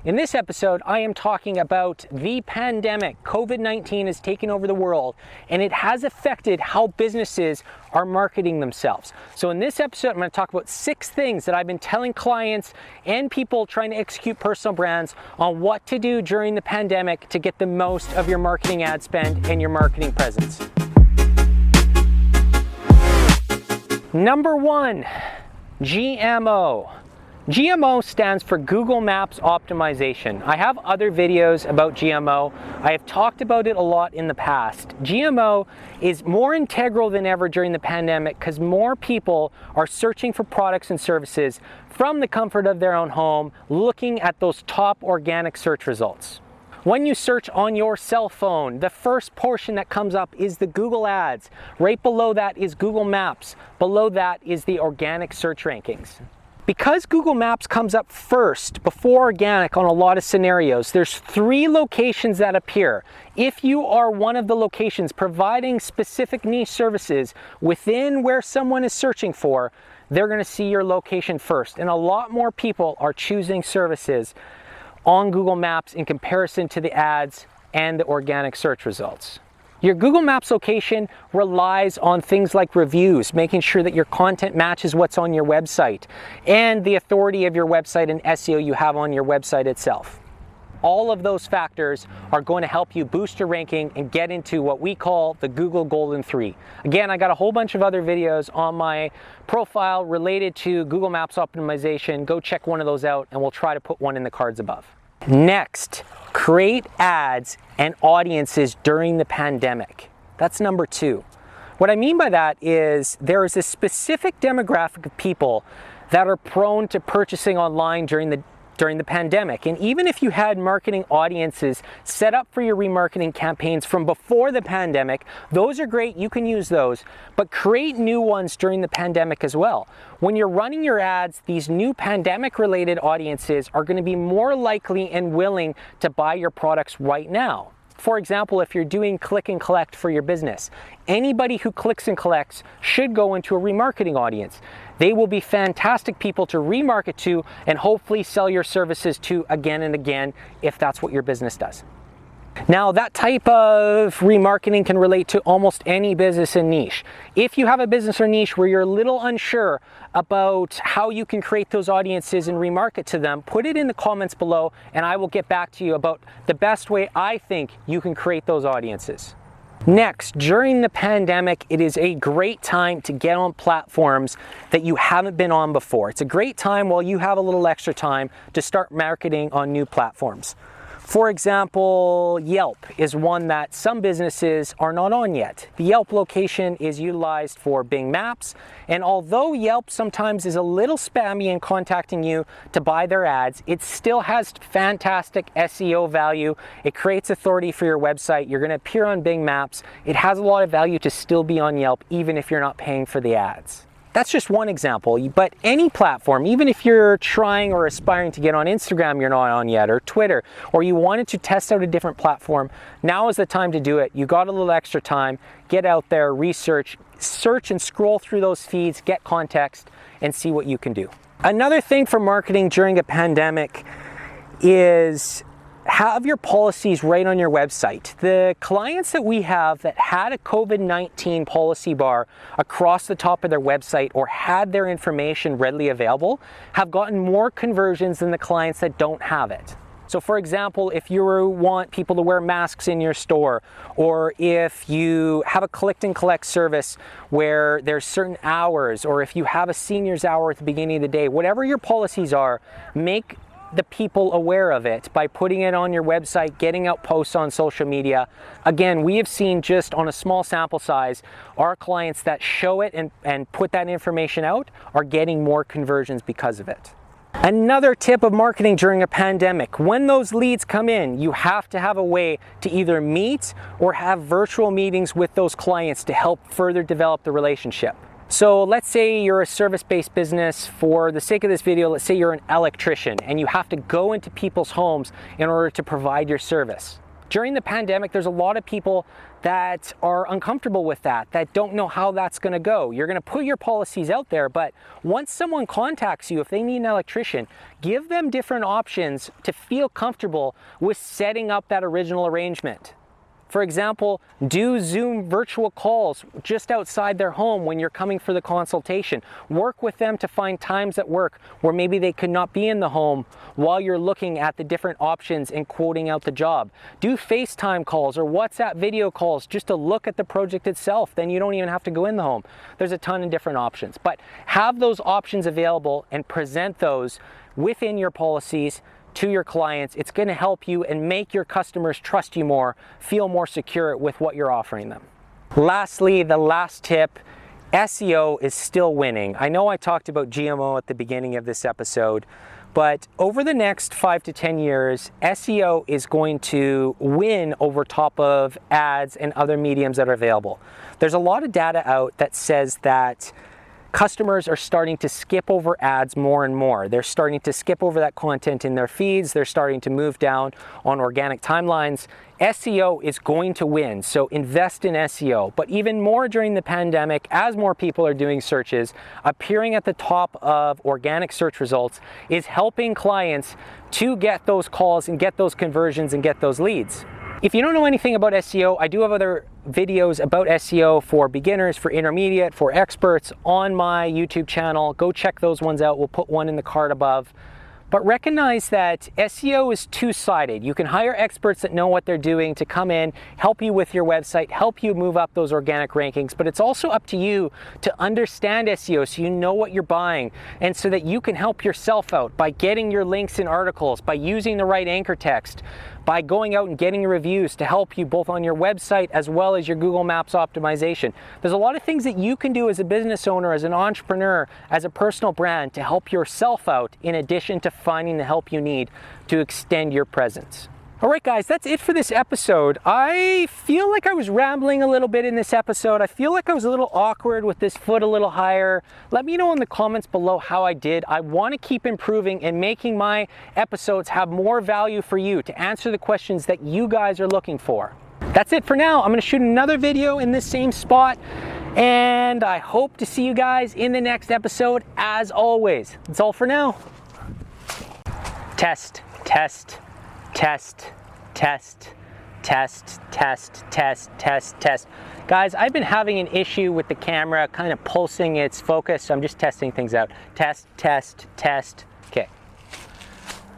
In this episode, I am talking about the pandemic. COVID-19 has taken over the world, and it has affected how businesses are marketing themselves. So in this episode, I'm going to talk about 6 things that I've been telling clients and people trying to execute personal brands on what to do during the pandemic to get the most of your marketing ad spend and your marketing presence. Number 1, GMO. GMO stands for Google Maps Optimization. I have other videos about GMO. I have talked about it a lot in the past. GMO is more integral than ever during the pandemic because more people are searching for products and services from the comfort of their own home, looking at those top organic search results. When you search on your cell phone, the first portion that comes up is the Google Ads. Right below that is Google Maps. Below that is the organic search rankings. Because Google Maps comes up first before organic on a lot of scenarios, there's 3 locations that appear. If you are one of the locations providing specific niche services within where someone is searching for, they're going to see your location first. And a lot more people are choosing services on Google Maps in comparison to the ads and the organic search results. Your Google Maps location relies on things like reviews, making sure that your content matches what's on your website, and the authority of your website and SEO you have on your website itself. All of those factors are going to help you boost your ranking and get into what we call the Google Golden 3. Again, I got a whole bunch of other videos on my profile related to Google Maps optimization. Go check one of those out and we'll try to put one in the cards above. Next, create ads and audiences during the pandemic. That's number 2. What I mean by that is there is a specific demographic of people that are prone to purchasing online during the pandemic. And even if you had marketing audiences set up for your remarketing campaigns from before the pandemic, those are great, you can use those, but create new ones during the pandemic as well. When you're running your ads, these new pandemic related audiences are going to be more likely and willing to buy your products right now. For example, if you're doing click and collect for your business, anybody who clicks and collects should go into a remarketing audience. They will be fantastic people to remarket to and hopefully sell your services to again and again if that's what your business does. Now, that type of remarketing can relate to almost any business and niche. If you have a business or niche where you're a little unsure about how you can create those audiences and remarket to them, put it in the comments below and I will get back to you about the best way I think you can create those audiences. Next, during the pandemic, it is a great time to get on platforms that you haven't been on before. It's a great time while you have a little extra time to start marketing on new platforms. For example, Yelp is one that some businesses are not on yet. The Yelp location is utilized for Bing Maps, and although Yelp sometimes is a little spammy in contacting you to buy their ads, it still has fantastic SEO value. It creates authority for your website. You're going to appear on Bing Maps. It has a lot of value to still be on Yelp, even if you're not paying for the ads. That's just one example, but any platform, even if you're trying or aspiring to get on Instagram you're not on yet, or Twitter, or you wanted to test out a different platform, now is the time to do it. You got a little extra time, get out there, research, search and scroll through those feeds, get context, and see what you can do. Another thing for marketing during a pandemic is have your policies right on your website. The clients that we have that had a COVID-19 policy bar across the top of their website or had their information readily available have gotten more conversions than the clients that don't have it. So for example, if you want people to wear masks in your store, or if you have a click and collect service where there's certain hours, or if you have a seniors hour at the beginning of the day, whatever your policies are, make the people aware of it by putting it on your website, getting out posts on social media. Again, we have seen just on a small sample size, our clients that show it and put that information out are getting more conversions because of it. Another tip of marketing during a pandemic, when those leads come in, you have to have a way to either meet or have virtual meetings with those clients to help further develop the relationship. So let's say you're a service-based business. For the sake of this video, let's say you're an electrician and you have to go into people's homes in order to provide your service. During the pandemic, there's a lot of people that are uncomfortable with that don't know how that's going to go. You're going to put your policies out there, but once someone contacts you, if they need an electrician, give them different options to feel comfortable with setting up that original arrangement. For example, do Zoom virtual calls just outside their home when you're coming for the consultation. Work with them to find times at work where maybe they could not be in the home while you're looking at the different options and quoting out the job. Do FaceTime calls or WhatsApp video calls just to look at the project itself. Then you don't even have to go in the home. There's a ton of different options, but have those options available and present those within your policies to your clients. It's going to help you and make your customers trust you more, feel more secure with what you're offering them. Lastly, the last tip, SEO is still winning. I know I talked about GMO at the beginning of this episode, but over the next 5 to 10 years, SEO is going to win over top of ads and other mediums that are available. There's a lot of data out that says that customers are starting to skip over ads more and more. They're starting to skip over that content in their feeds. They're starting to move down on organic timelines. SEO is going to win, so invest in SEO. But even more during the pandemic, as more people are doing searches, appearing at the top of organic search results is helping clients to get those calls and get those conversions and get those leads. If you don't know anything about SEO, I do have other videos about SEO for beginners, for intermediate, for experts on my YouTube channel. Go check those ones out. We'll put one in the card above. But recognize that SEO is two-sided. You can hire experts that know what they're doing to come in, help you with your website, help you move up those organic rankings, but it's also up to you to understand SEO so you know what you're buying and so that you can help yourself out by getting your links in articles, by using the right anchor text, by going out and getting reviews to help you both on your website as well as your Google Maps optimization. There's a lot of things that you can do as a business owner, as an entrepreneur, as a personal brand to help yourself out in addition to finding the help you need to extend your presence. All right, guys, that's it for this episode. I feel like I was rambling a little bit in this episode. I feel like I was a little awkward with this foot a little higher. Let me know in the comments below how I did. I want to keep improving and making my episodes have more value for you to answer the questions that you guys are looking for. That's it for now. I'm going to shoot another video in this same spot, and I hope to see you guys in the next episode as always. That's all for now. Test, test. Test, test, test, test, test, test, test. Guys, I've been having an issue with the camera kind of pulsing its focus, so I'm just testing things out. Test, test, test. Okay.